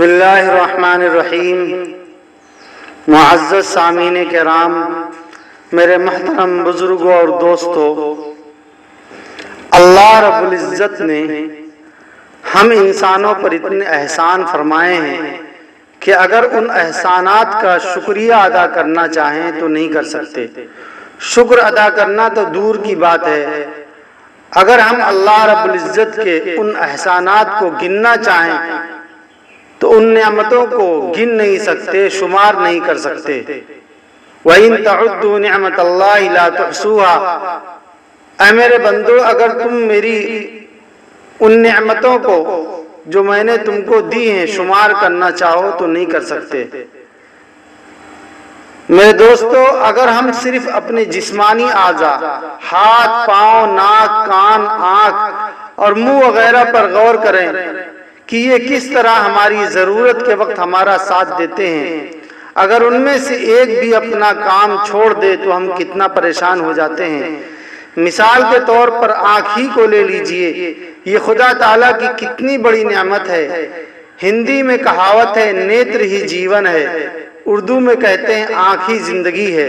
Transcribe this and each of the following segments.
بسم اللہ الرحمن الرحیم۔ معزز سامعین کرام، میرے محترم بزرگوں اور دوستوں، اللہ رب العزت نے ہم انسانوں پر اتنے احسان فرمائے ہیں کہ اگر ان احسانات کا شکریہ ادا کرنا چاہیں تو نہیں کر سکتے۔ شکر ادا کرنا تو دور کی بات ہے، اگر ہم اللہ رب العزت کے ان احسانات کو گننا چاہیں تو ان نعمتوں کو گن نہیں سکتے، شمار نہیں کر سکتے۔ وَإِن تَعُدُّوا نِعْمَةَ اللَّهِ لَا تُحْصُوهَا، اے میرے بندو، اگر تم میری ان نعمتوں کو جو میں نے تم کو دی ہیں شمار کرنا چاہو تو نہیں کر سکتے۔ میرے دوستو، اگر ہم صرف اپنے جسمانی اعضاء، ہاتھ، پاؤں، ناک، کان، آنکھ اور منہ وغیرہ پر غور کریں کہ یہ کس طرح ہماری ضرورت کے وقت ہمارا ساتھ دیتے ہیں، اگر ان میں سے ایک بھی اپنا کام چھوڑ دے تو ہم کتنا پریشان ہو جاتے ہیں۔ مثال کے طور پر آنکھ ہی کو لے لیجئے، یہ خدا تعالیٰ کی کتنی بڑی نعمت ہے۔ ہندی میں کہاوت ہے نیتر ہی جیون ہے، اردو میں کہتے ہیں آنکھ ہی زندگی ہے،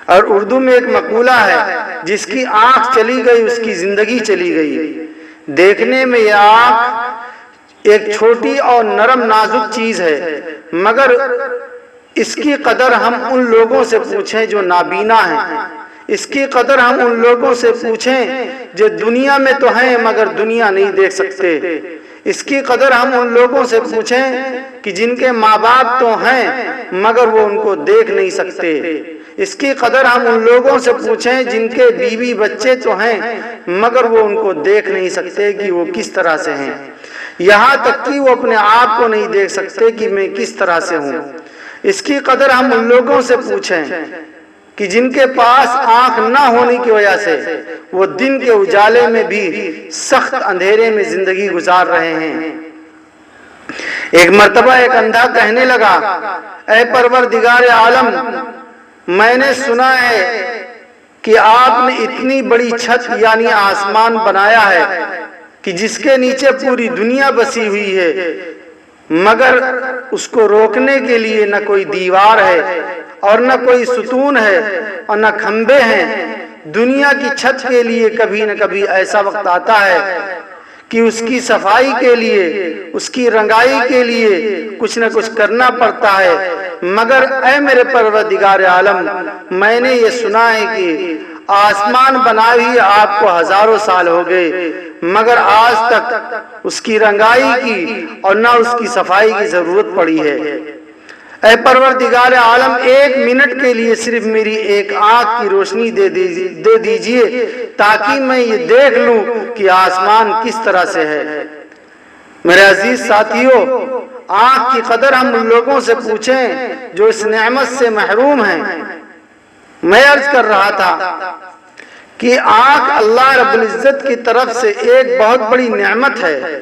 اور اردو میں ایک مقولہ ہے جس کی آنکھ چلی گئی اس کی زندگی چلی گئی۔ دیکھنے میں یہ آنکھ ایک چھوٹی اور نرم نازک چیز ہے، مگر اس کی قدر ہم ان لوگوں سے پوچھیں جو نابینا ہیں، اس کی قدر ہم ان لوگوں سے پوچھیں جو دنیا میں تو ہیں مگر دنیا نہیں دیکھ سکتے، اس کی قدر ہم ان لوگوں سے پوچھیں کہ جن کے ماں باپ تو ہیں مگر وہ ان کو دیکھ نہیں سکتے، اس کی قدر ہم ان لوگوں سے پوچھیں جن کے بیوی بچے تو ہیں مگر وہ ان کو دیکھ نہیں سکتے کہ وہ کس طرح سے ہیں، یہاں تک کہ وہ اپنے آپ کو نہیں دیکھ سکتے کہ میں کس طرح سے ہوں۔ اس کی قدر ہم ان لوگوں سے پوچھیں کہ جن کے پاس آنکھ نہ ہونے کی وجہ سے وہ دن کے اجالے میں بھی سخت اندھیرے میں زندگی گزار رہے ہیں۔ ایک مرتبہ ایک اندھا کہنے لگا، اے پروردگار عالم، میں نے سنا ہے کہ آپ نے اتنی بڑی چھت یعنی آسمان بنایا ہے کہ جس کے نیچے پوری دنیا بسی ہوئی ہے، مگر اس کو روکنے کے لیے نہ کوئی دیوار ہے اور نہ کوئی ستون ہے اور نہ کھمبے ہیں۔ دنیا کی چھت کے لیے کبھی نہ کبھی ایسا وقت آتا ہے کہ اس کی صفائی کے لیے، اس کی رنگائی کے لیے کچھ نہ کچھ کرنا پڑتا ہے، مگر اے میرے پروردگار عالم، میں نے یہ سنا ہے کہ آسمان بنائے ہوئے آپ کو ہزاروں سال ہو گئے مگر آج تک اس کی رنگائی کی اور نہ اس کی صفائی کی ضرورت پڑی ہے۔ اے پروردگار عالم، ایک منٹ کے لیے صرف میری ایک آنکھ کی روشنی دے دیجئے تاکہ میں یہ دیکھ لوں کہ آسمان کس طرح سے ہے۔ میرے عزیز ساتھیوں، آنکھ کی قدر ہم ان لوگوں سے پوچھیں جو اس نعمت سے محروم ہیں۔ میں عرض کر رہا تھا کہ آنکھ اللہ رب العزت کی طرف سے ایک بہت بڑی نعمت ہے۔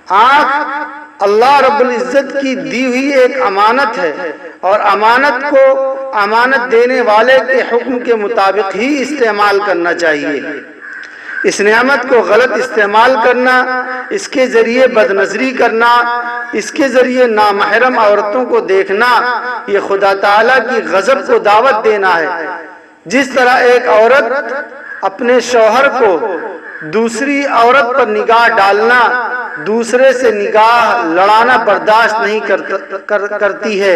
آنکھ اللہ رب العزت کی دی ہوئی ایک امانت ہے، اور امانت کو امانت دینے والے کے حکم کے مطابق ہی استعمال کرنا چاہیے۔ اس نعمت کو غلط استعمال کرنا، اس کے ذریعے بد نظری کرنا، اس کے ذریعے نامحرم عورتوں کو دیکھنا، یہ خدا تعالیٰ کی غضب کو دعوت دینا ہے۔ جس طرح ایک عورت اپنے شوہر کو دوسری عورت پر نگاہ ڈالنا، دوسرے سے نگاہ لڑانا برداشت نہیں کرتی ہے،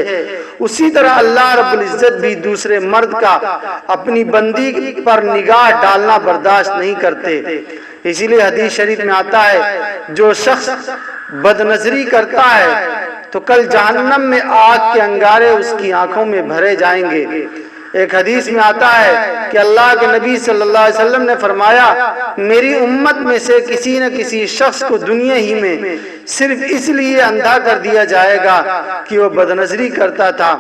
اسی طرح اللہ رب العزت بھی دوسرے مرد کا اپنی بندی پر نگاہ ڈالنا برداشت نہیں کرتے۔ اسی لیے حدیث شریف میں آتا ہے جو شخص بد نظری کرتا ہے تو کل جہنم میں آگ کے انگارے اس کی آنکھوں میں بھرے جائیں گے۔ ایک حدیث میں آتا ہے کہ اللہ کے نبی صلی اللہ علیہ وسلم نے فرمایا، میری امت میں سے کسی نہ کسی شخص کو دنیا ہی میں صرف اس لیے اندھا کر دیا جائے گا کہ وہ بد نظری کرتا تھا،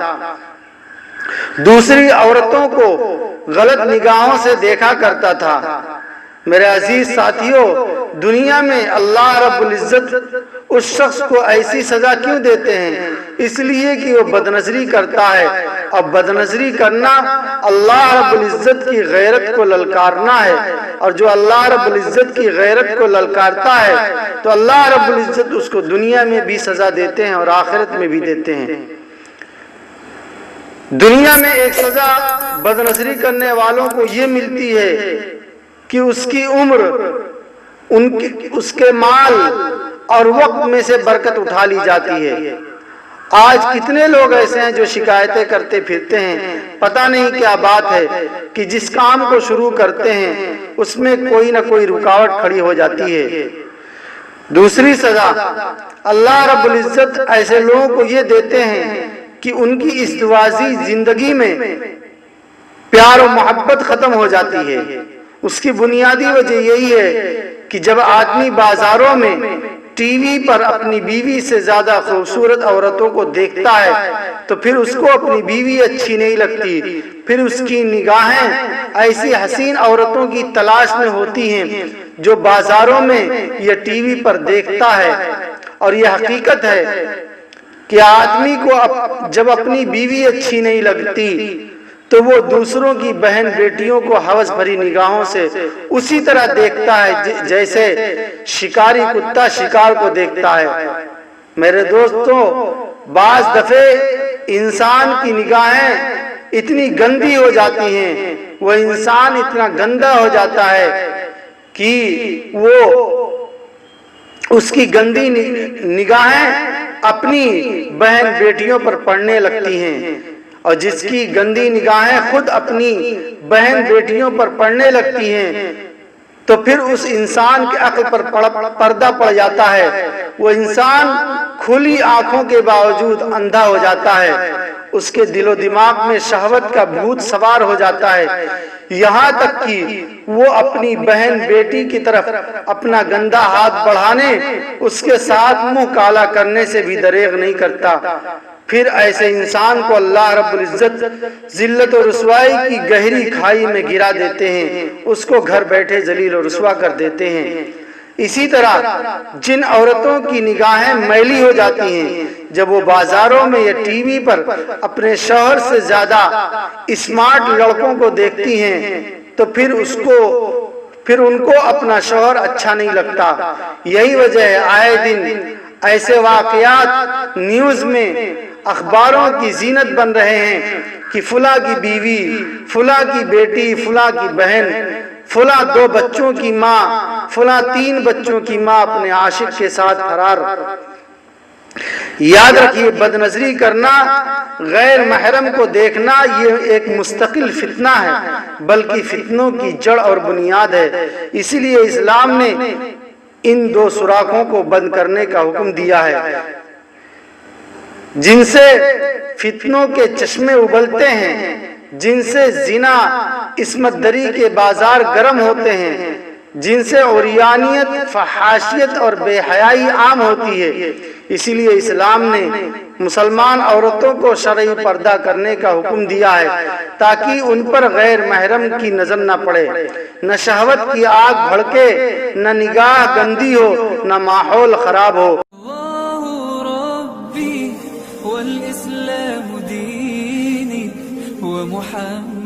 دوسری عورتوں کو غلط نگاہوں سے دیکھا کرتا تھا۔ میرے عزیز ساتھیوں، دنیا میں اللہ رب العزت اس شخص کو ایسی سزا کیوں دیتے ہیں؟ اس لیے کہ وہ بدنظری کرتا ہے، اور بدنظری کرنا اللہ رب العزت کی غیرت کو للکارنا ہے، اور جو اللہ رب العزت کی غیرت کو للکارتا ہے تو اللہ رب العزت اس کو دنیا میں بھی سزا دیتے ہیں اور آخرت میں بھی دیتے ہیں۔ دنیا میں ایک سزا بدنظری کرنے والوں کو یہ ملتی ہے کہ اس کی عمر، اس کے مال اور وقت میں سے برکت اٹھا لی جاتی ہے۔ آج کتنے لوگ ایسے ہیں جو شکایتیں کرتے پھرتے ہیں، پتہ نہیں کیا بات ہے کہ جس کام کو شروع کرتے ہیں اس میں کوئی نہ کوئی رکاوٹ کھڑی ہو جاتی ہے۔ دوسری سزا اللہ رب العزت ایسے لوگوں کو یہ دیتے ہیں کہ ان کی ازدواجی زندگی میں پیار و محبت ختم ہو جاتی ہے۔ اس کی بنیادی وجہ یہی ہے کہ جب آدمی بازاروں میں ٹی وی پر اپنی بیوی سے زیادہ خوبصورت عورتوں کو دیکھتا ہے تو پھر اس کو اپنی بیوی اچھی نہیں لگتی، پھر اس کی نگاہیں ایسی حسین عورتوں کی تلاش میں ہوتی ہیں جو بازاروں میں یا ٹی وی پر دیکھتا ہے۔ اور یہ حقیقت ہے کہ آدمی کو جب اپنی بیوی اچھی نہیں لگتی تو وہ دوسروں کی بہن بیٹیوں کو ہوس بھری نگاہوں سے اسی طرح دیکھتا ہے جیسے شکاری کتا شکار کو دیکھتا ہے۔ میرے دوستوں، بعض دفعے انسان کی نگاہیں اتنی گندی ہو جاتی ہیں، وہ انسان اتنا گندا ہو جاتا ہے کہ وہ اس کی گندی نگاہیں اپنی بہن بیٹیوں پر پڑنے لگتی ہیں، اور جس کی گندی نگاہیں خود اپنی بہن بیٹیوں پر پڑنے لگتی ہیں تو پھر اس انسان کے عقل پر پردہ پڑ جاتا ہے، وہ انسان کھلی آنکھوں کے باوجود اندھا ہو جاتا ہے، اس کے دل و دماغ میں شہوت کا بھوت سوار ہو جاتا ہے، یہاں تک کہ وہ اپنی بہن بیٹی کی طرف اپنا گندا ہاتھ بڑھانے، اس کے ساتھ منہ کالا کرنے سے بھی دریغ نہیں کرتا۔ پھر ایسے انسان کو اللہ رب العزت ذلت و رسوائی کی گہری کھائی میں گرا دیتے ہیں، اس کو گھر بیٹھے ذلیل و رسوا کر دیتے ہیں۔ اسی طرح جن عورتوں کی نگاہیں میلی ہو جاتی ہیں جب وہ بازاروں میں یا ٹی وی پر اپنے شوہر سے زیادہ اسمارٹ لڑکوں کو دیکھتی ہیں تو پھر ان کو اپنا شوہر اچھا نہیں لگتا۔ یہی وجہ ہے آئے دن ایسے واقعات نیوز میں اخباروں کی زینت بن رہے ہیں کہ فلاں کی بیوی، فلاں کی بیٹی، فلاں کی بہن، فلاں 2 بچوں کی ماں، فلاں 3 بچوں کی ماں اپنے عاشق کے ساتھ فرار۔ یاد رکھیے، بدنظری کرنا، غیر محرم کو دیکھنا، یہ ایک مستقل فتنہ ہے، بلکہ فتنوں کی جڑ اور بنیاد ہے۔ اسی لیے اسلام نے ان 2 سوراخوں کو بند کرنے کا حکم دیا ہے جن سے فتنوں کے چشمے ابلتے ہیں، جن سے زنا، عصمت دری کے بازار گرم ہوتے ہیں، جن سے عریانیت، فحاشیت اور بے حیائی عام ہوتی ہے۔ اسی لیے اسلام نے مسلمان عورتوں کو شرعی پردہ کرنے کا حکم دیا ہے تاکہ ان پر غیر محرم کی نظر نہ پڑے، نہ شہوت کی آگ بھڑکے، نہ نگاہ گندی ہو، نہ ماحول خراب ہو۔ والإسلام ديني ومحمد